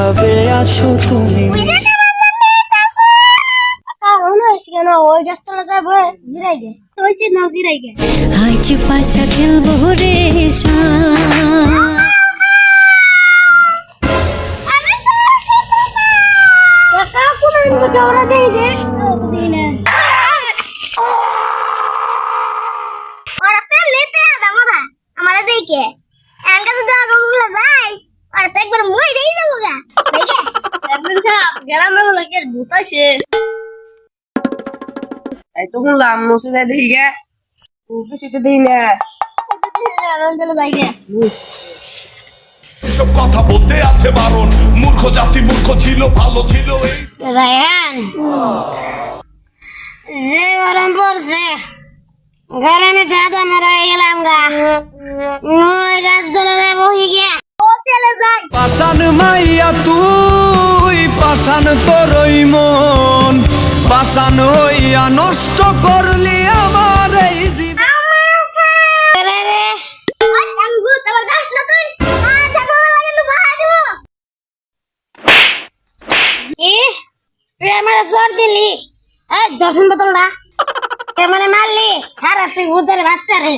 কিভাবে আছো তুমি? কেন ওই গাছতলা যাবো জিরাই গে হয়েছে না জিরাই গে আজ পাশা খেলবো রে এই তো শুনলাম নসে যাই দেখি গে বেশি তো দেখি না এসব কথা বলতে আছে বারণ, মূর্খ জাতি মূর্খ ছিল, ভালো ছিল এই রায়ান যে গরম পড়ছে গরমে দাদা মরা হয়ে গেলাম গা নয় গাছ ধরে বহি গিয়া ও চলে যাই পাশান মাইয়া তুই পাশান তোরই মন, পাশান হইয়া নষ্ট করলি আমার এই জীবন। রে রে আমি ভূত আবার দাস না তুই আচ্ছা কোন লাগে তো বাহা দিব তুই আমার জোর দিলি এই দর্শন বোতলটা কে মানে মারলি খারাপ তুই ভূতের বাচ্চা রে